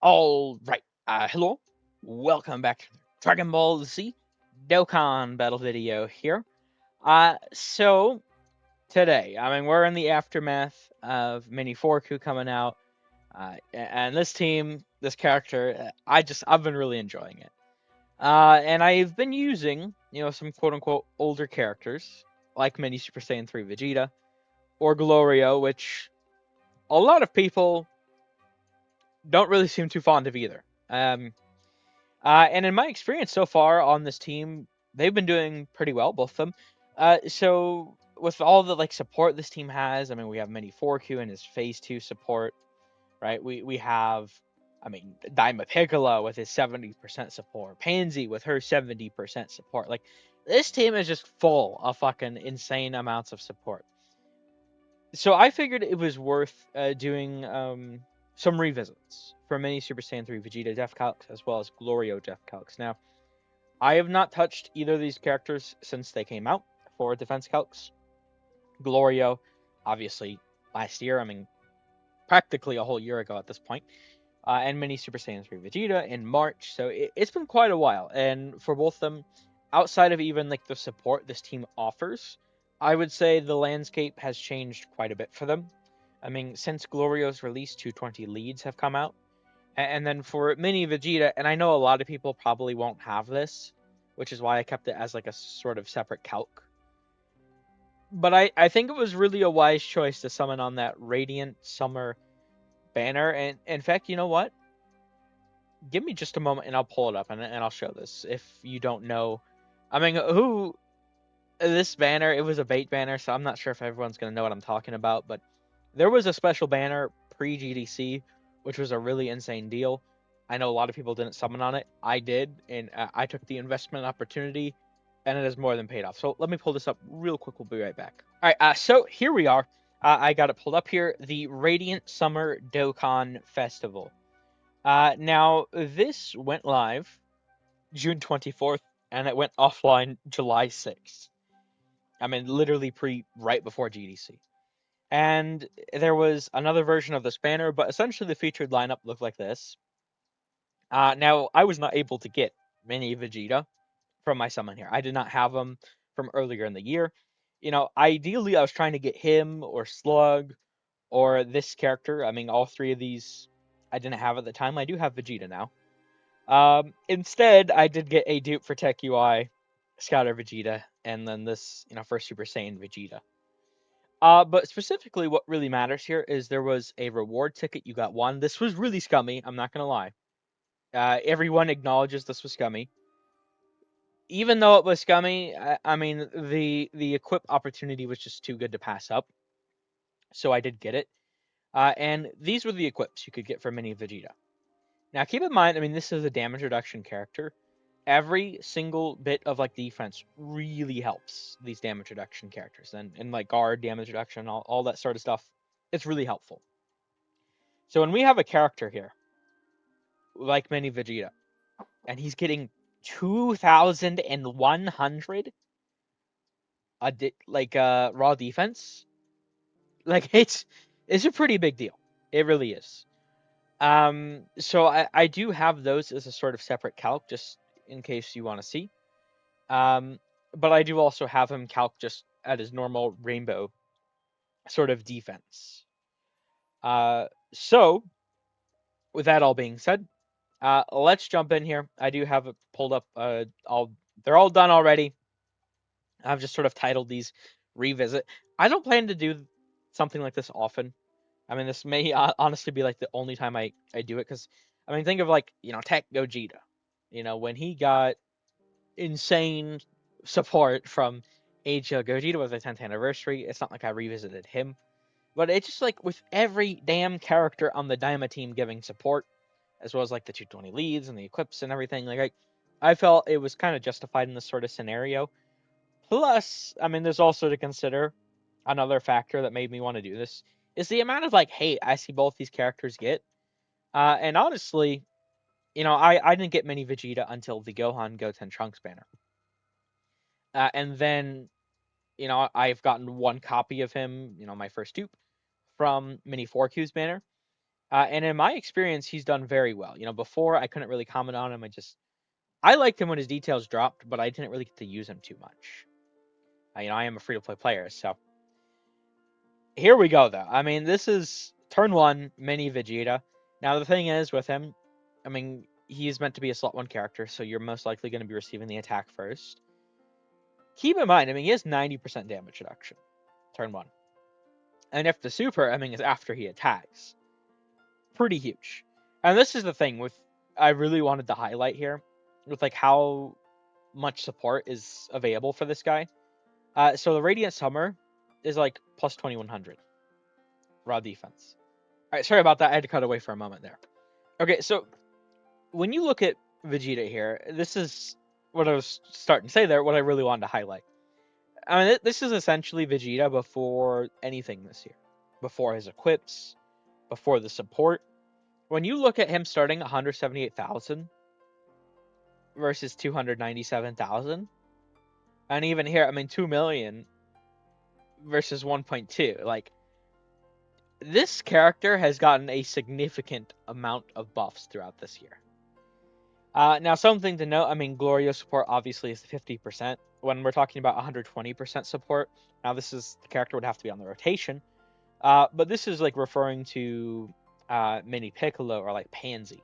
All right. Hello. Welcome back to the Dragon Ball Z Dokkan battle video here. So today, we're in the aftermath of Mini Forku coming out, and this team, this character, I've been really enjoying it. And I've been using, some quote unquote older characters like Mini Super Saiyan 3 Vegeta or Glorio, which a lot of people don't really seem too fond of either. And in my experience so far on this team, they've been doing pretty well, both of them. So with all the support this team has, we have Mini 4Q and his Phase 2 support, right? We have, Daima Piccolo with his 70% support, Pansy with her 70% support. Like, this team is just full of fucking insane amounts of support. So I figured it was worth doing some revisits for Mini Super Saiyan 3 Vegeta Def Calcs as well as Glorio Def Calcs. Now, I have not touched either of these characters since they came out for Defense Calcs. Glorio, obviously, last year, practically a whole year ago at this point. And Mini Super Saiyan 3 Vegeta in March, so it's been quite a while. And for both of them, outside of even the support this team offers, I would say the landscape has changed quite a bit for them. Since Glorio's release, 220 leads have come out. And then for Mini Vegeta, and I know a lot of people probably won't have this, which is why I kept it as a sort of separate calc. But I think it was really a wise choice to summon on that Radiant Summer banner. And in fact, you know what? Give me just a moment and I'll pull it up and I'll show this if you don't know. Who this banner, it was a bait banner, so I'm not sure if everyone's going to know what I'm talking about, but there was a special banner pre GDC, which was a really insane deal. I know a lot of people didn't summon on it. I did, and I took the investment opportunity, and it has more than paid off. So let me pull this up real quick. We'll be right back. All right, so here we are. I got it pulled up here. The Radiant Summer Dokkan Festival. Now, this went live June 24th, and it went offline July 6th. Literally right before GDC. And there was another version of this banner, but essentially the featured lineup looked like this. Now, I was not able to get Mini Vegeta from my summon here. I did not have him from earlier in the year. Ideally, I was trying to get him or Slug or this character. All three of these I didn't have at the time. I do have Vegeta now. Instead, I did get a dupe for Tech UI, Scouter Vegeta, and then this, first Super Saiyan Vegeta. But specifically, what really matters here is there was a reward ticket. You got one. This was really scummy. I'm not gonna lie. Everyone acknowledges this was scummy. Even though it was scummy, the equip opportunity was just too good to pass up. So I did get it. And these were the equips you could get for Mini Vegeta. Now, keep in mind, this is a damage reduction character. Every single bit of defense really helps these damage reduction characters, and guard damage reduction, all that sort of stuff. It's really helpful. So when we have a character here like Mini Vegeta, and he's getting 2,100 raw defense, it's a pretty big deal. It really is. So I do have those as a sort of separate calc, just in case you want to see. But I do also have him calc just at his normal rainbow sort of defense. So with that all being said, let's jump in here. I do have it pulled up. They're all done already. I've just sort of titled these revisit. I don't plan to do something like this often. This may honestly be the only time I do it because think of Tech Gogeta. When he got insane support from Age Gogeta with the 10th anniversary. It's not like I revisited him, but it's just with every damn character on the Diama team giving support, as well as the 220 leads and the equips and everything. I felt it was kind of justified in this sort of scenario. Plus, there's also to consider another factor that made me want to do this is the amount of hate I see both these characters get. And honestly, I didn't get Mini Vegeta until the Gohan Goten Trunks banner. And then, I've gotten one copy of him, my first dupe, from Mini 4Q's banner. And in my experience, he's done very well. Before I couldn't really comment on him. I liked him when his details dropped, but I didn't really get to use him too much. I am a free-to-play player, so here we go, though. This is turn 1, Mini Vegeta. Now, the thing is with him, he's meant to be a slot 1 character, so you're most likely going to be receiving the attack first. Keep in mind, he has 90% damage reduction, turn 1. And if the super, is after he attacks. Pretty huge. And this is the thing I really wanted to highlight here, with how much support is available for this guy. So the Radiant Summer is plus 2100 raw defense. All right, sorry about that. I had to cut away for a moment there. Okay, so when you look at Vegeta here, this is what I was starting to say there, what I really wanted to highlight. This is essentially Vegeta before anything this year. Before his equips, before the support. When you look at him starting 178,000 versus 297,000, and even here, 2 million versus 1.2, this character has gotten a significant amount of buffs throughout this year. Now, something to note, Glorio support obviously is 50%. When we're talking about 120% support, now the character would have to be on the rotation, but this is referring to Mini Piccolo or Pansy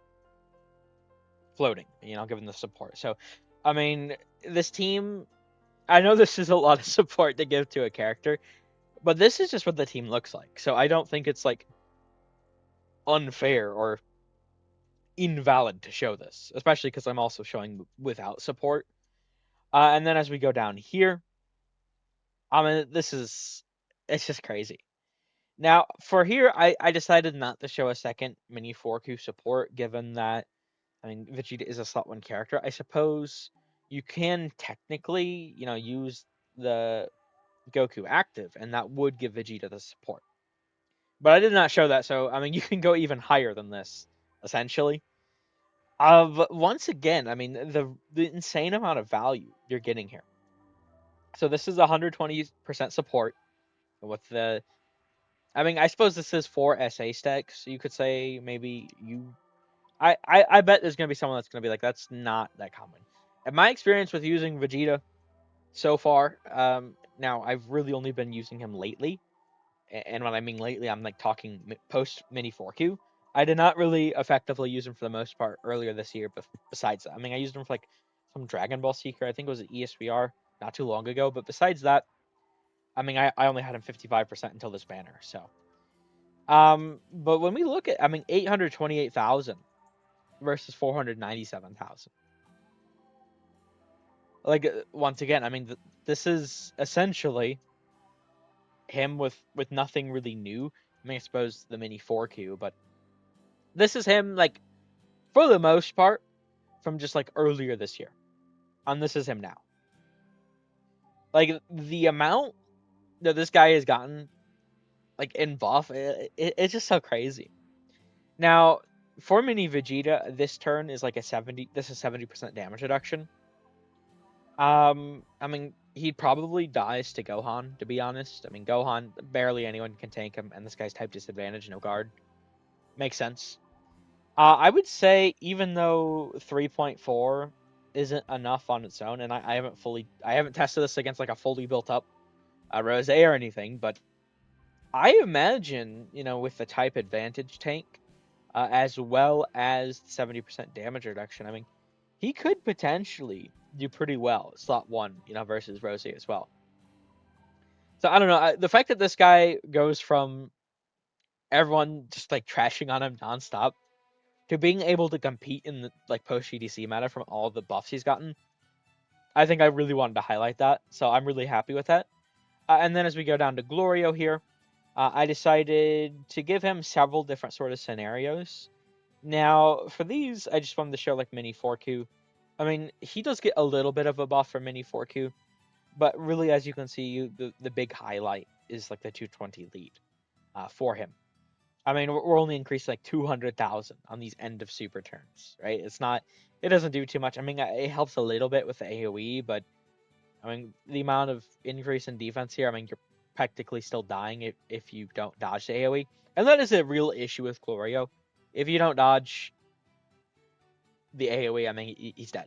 floating, given the support. So, this team, I know this is a lot of support to give to a character, but this is just what the team looks like. So I don't think it's unfair or invalid to show this, especially because I'm also showing without support. And then as we go down here, it's just crazy. Now, for here, I decided not to show a second Mini 4Q support, given that, Vegeta is a slot 1 character. I suppose you can technically, use the Goku active, and that would give Vegeta the support. But I did not show that, so, you can go even higher than this, essentially. But once again, the insane amount of value you're getting here. So this is 120% support with the... I suppose this is 4 SA stacks. You could say maybe you... I bet there's going to be someone that's going to be that's not that common. In my experience with using Vegeta so far, now I've really only been using him lately. And when I mean lately, I'm talking post Mini 4Q. I did not really effectively use him for the most part earlier this year, but besides that, I used him for some Dragon Ball Seeker. I think it was an ESVR not too long ago. But besides that, I only had him 55% until this banner. So, but when we look at, 828,000 versus 497,000. Once again, this is essentially him with nothing really new. I suppose the Mini 4Q, but this is him, for the most part, from just, earlier this year. And this is him now. The amount that this guy has gotten, in buff, it's just so crazy. Now, for Mini Vegeta, this turn is, this is 70% damage reduction. He probably dies to Gohan, to be honest. Gohan, barely anyone can tank him, and this guy's type disadvantage, no guard. Makes sense. I would say, even though 3.4 isn't enough on its own, and I haven't tested this against a fully built up Rose or anything, but I imagine, with the type advantage tank, as well as 70% damage reduction, he could potentially do pretty well slot 1, versus Rose as well. So I don't know, the fact that this guy goes from everyone just trashing on him nonstop to being able to compete in the post GDC meta from all the buffs he's gotten, I think I really wanted to highlight that. So I'm really happy with that. And then as we go down to Glorio here, I decided to give him several different sort of scenarios. Now, for these, I just wanted to show Mini 4Q. He does get a little bit of a buff for Mini 4Q, but really, as you can see, the big highlight is the 220 lead for him. We're only increased 200,000 on these end of super turns, right? It doesn't do too much. It helps a little bit with the AoE, but the amount of increase in defense here, you're practically still dying if you don't dodge the AoE. And that is a real issue with Glorio. If you don't dodge the AoE, I mean, he's dead.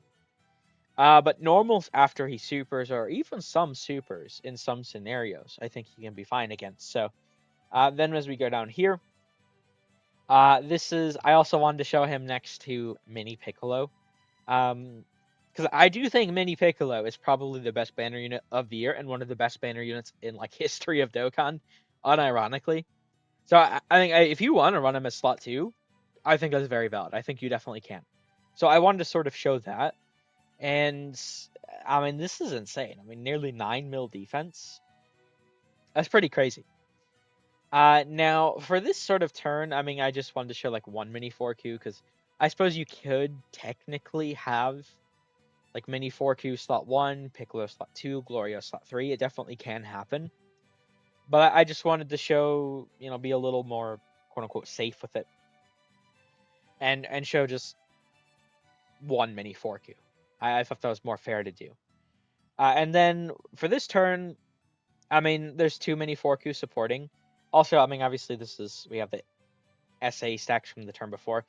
But normals after he supers, or even some supers in some scenarios, I think he can be fine against. So then as we go down here, I also wanted to show him next to Mini Piccolo. Because I do think Mini Piccolo is probably the best banner unit of the year and one of the best banner units in like history of Dokkan, unironically. So I think if you want to run him as slot 2, I think that's very valid. I think you definitely can. So I wanted to sort of show that. And I mean, this is insane. I mean, nearly 9 mil defense. That's pretty crazy. Now, for this sort of turn, I mean, I just wanted to show like one mini 4Q because I suppose you could technically have like mini 4Q slot 1, Piccolo slot 2, Glorio slot 3. It definitely can happen. But I just wanted to show, be a little more quote unquote safe with it. And show just one mini 4Q. I thought that was more fair to do. And then for this turn, I mean, there's too many 4Q supporting. Also, I mean, obviously we have the SA stacks from the turn before.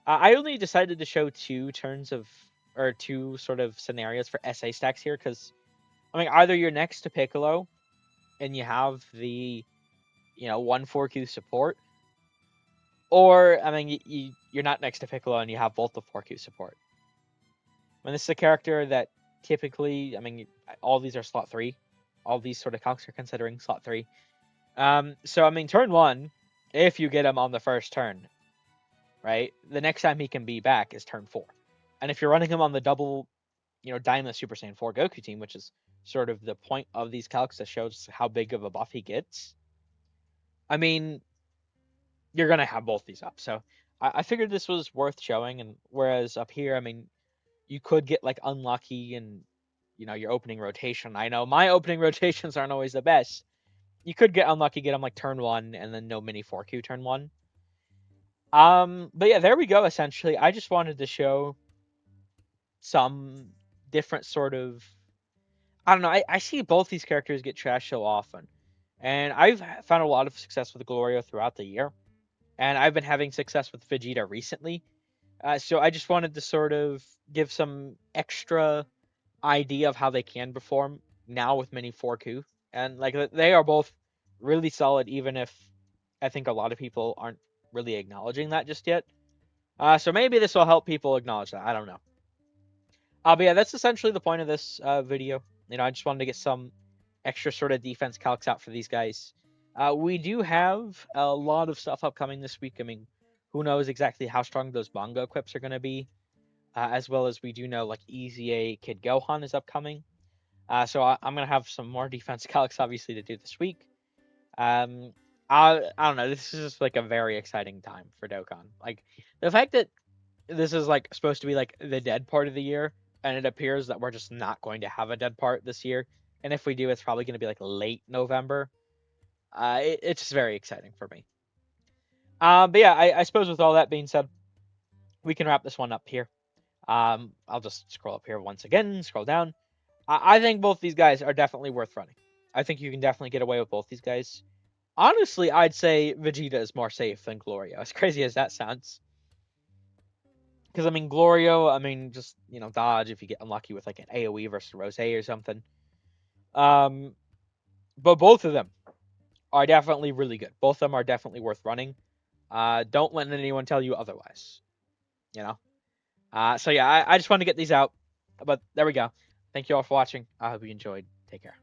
I only decided to show two sort of scenarios for SA stacks here because, I mean, either you're next to Piccolo and you have the, 1 4Q support, or, I mean, you're not next to Piccolo and you have both the 4Q support. I mean, this is a character that typically, I mean, all these are slot 3. All these sort of calcs are considering slot 3. So, I mean, turn 1, if you get him on the first turn, right, the next time he can be back is turn 4. And if you're running him on the double, Diama Super Saiyan 4 Goku team, which is sort of the point of these calcs that shows how big of a buff he gets, I mean, you're going to have both these up. So I figured this was worth showing. And whereas up here, I mean, you could get like unlucky and, your opening rotation. I know my opening rotations aren't always the best. You could get unlucky, get them like turn 1 and then no mini 4Q turn 1. But yeah, there we go. Essentially, I just wanted to show some different sort of, I don't know. I see both these characters get trashed so often, and I've found a lot of success with Glorio throughout the year, and I've been having success with Vegeta recently. So I just wanted to sort of give some extra idea of how they can perform now with Mini 4Q, and like they are both really solid, even if I think a lot of people aren't really acknowledging that just yet. So maybe this will help people acknowledge that. I don't know. But yeah, that's essentially the point of this video. I just wanted to get some extra sort of defense calcs out for these guys. We do have a lot of stuff upcoming this week. I mean, who knows exactly how strong those manga equips are going to be, as well as we do know like Easy A Kid Gohan is upcoming. So I'm going to have some more defense calcs obviously to do this week. I don't know. This is just like a very exciting time for Dokkan. Like the fact that this is like supposed to be like the dead part of the year, and it appears that we're just not going to have a dead part this year. And if we do, it's probably going to be like late November. It's just very exciting for me. But yeah, I suppose with all that being said, we can wrap this one up here. I'll just scroll up here once again, scroll down. I think both these guys are definitely worth running. I think you can definitely get away with both these guys. Honestly, I'd say Vegeta is more safe than Glorio, as crazy as that sounds. Because, I mean, Glorio, I mean, just, dodge if you get unlucky with, like, an AoE versus Rose or something. But both of them are definitely really good. Both of them are definitely worth running. Don't let anyone tell you otherwise, So, yeah, I just wanted to get these out. But there we go. Thank you all for watching. I hope you enjoyed. Take care.